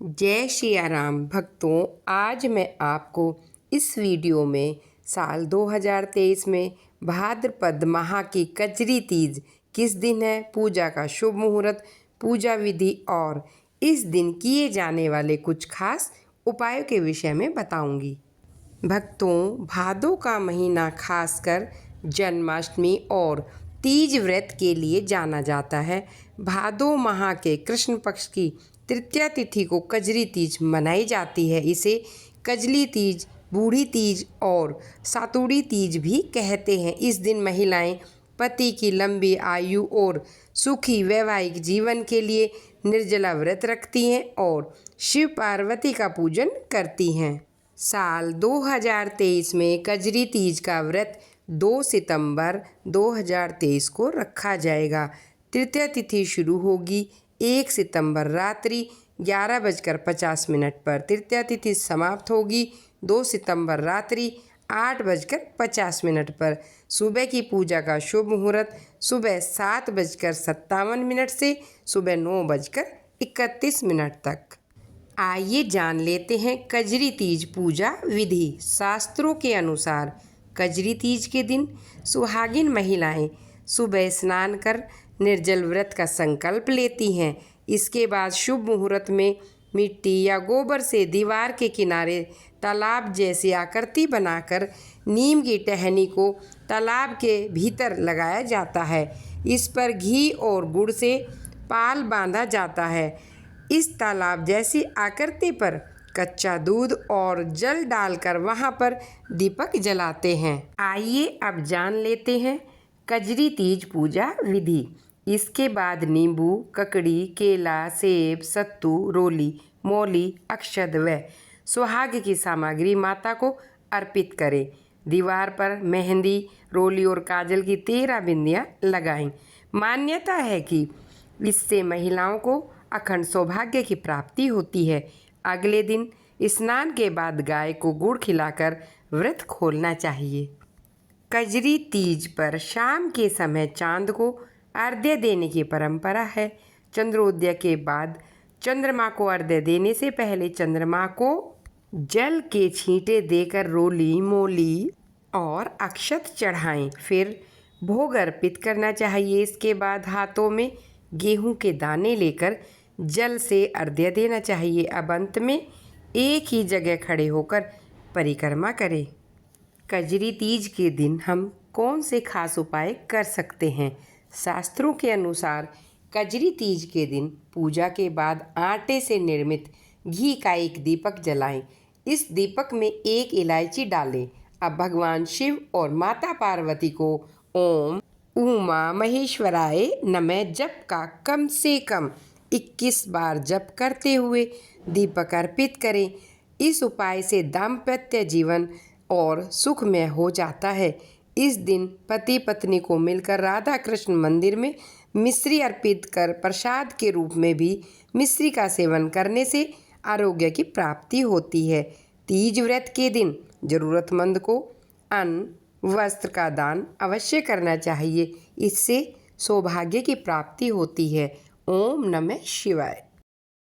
जय सिया राम भक्तों, आज मैं आपको इस वीडियो में साल 2023 में भाद्रपद माह की कजरी तीज किस दिन है, पूजा का शुभ मुहूर्त, पूजा विधि और इस दिन किए जाने वाले कुछ खास उपायों के विषय में बताऊंगी। भक्तों, भादों का महीना खासकर जन्माष्टमी और तीज व्रत के लिए जाना जाता है। भादो माह के कृष्ण पक्ष की तृतीया तिथि को कजरी तीज मनाई जाती है। इसे कजली तीज, बूढ़ी तीज और सातुड़ी तीज भी कहते हैं। इस दिन महिलाएं पति की लंबी आयु और सुखी वैवाहिक जीवन के लिए निर्जला व्रत रखती हैं और शिव पार्वती का पूजन करती हैं। साल 2023 में कजरी तीज का व्रत 2 सितंबर 2023 को रखा जाएगा। तृतीया तिथि शुरू होगी 1 सितंबर रात्रि 11:50 पर। तृतीया तिथि समाप्त होगी 2 सितंबर रात्रि 8:50 पर। सुबह की पूजा का शुभ मुहूर्त सुबह 7:57 से सुबह 9:31 तक। आइए जान लेते हैं कजरी तीज पूजा विधि। शास्त्रों के अनुसार कजरी तीज के दिन सुहागिन महिलाएं सुबह स्नान कर निर्जल व्रत का संकल्प लेती हैं। इसके बाद शुभ मुहूर्त में मिट्टी या गोबर से दीवार के किनारे तालाब जैसी आकृति बनाकर नीम की टहनी को तालाब के भीतर लगाया जाता है। इस पर घी और गुड़ से पाल बांधा जाता है। इस तालाब जैसी आकृति पर कच्चा दूध और जल डालकर वहां पर दीपक जलाते हैं। आइए अब जान लेते हैं कजरी तीज पूजा विधि। इसके बाद नींबू, ककड़ी, केला, सेब, सत्तू, रोली, मौली, अक्षत व सुहाग की सामग्री माता को अर्पित करें। दीवार पर मेहंदी, रोली और काजल की 13 बिंदियां लगाएं। मान्यता है कि इससे महिलाओं को अखंड सौभाग्य की प्राप्ति होती है। अगले दिन स्नान के बाद गाय को गुड़ खिलाकर व्रत खोलना चाहिए। कजरी तीज पर शाम के समय चांद को अर्घ्य देने की परंपरा है। चंद्रोदय के बाद चंद्रमा को अर्घ्य देने से पहले चंद्रमा को जल के छींटे देकर रोली, मौली और अक्षत चढ़ाएं। फिर भोग अर्पित करना चाहिए। इसके बाद हाथों में गेहूं के दाने लेकर जल से अर्घ्य देना चाहिए। अब अंत में एक ही जगह खड़े होकर परिक्रमा करें। कजरी तीज के दिन हम कौन से खास उपाय कर सकते हैं? शास्त्रों के अनुसार कजरी तीज के दिन पूजा के बाद आटे से निर्मित घी का एक दीपक जलाएं। इस दीपक में एक इलायची डालें। अब भगवान शिव और माता पार्वती को ओम उमा महेश्वराय नमः जप का कम से कम 21 बार जप करते हुए दीपक अर्पित करें। इस उपाय से दाम्पत्य जीवन और सुखमय हो जाता है। इस दिन पति पत्नी को मिलकर राधा कृष्ण मंदिर में मिश्री अर्पित कर प्रसाद के रूप में भी मिश्री का सेवन करने से आरोग्य की प्राप्ति होती है। तीज व्रत के दिन जरूरतमंद को अन्न, वस्त्र का दान अवश्य करना चाहिए। इससे सौभाग्य की प्राप्ति होती है। ओम नमः शिवाय।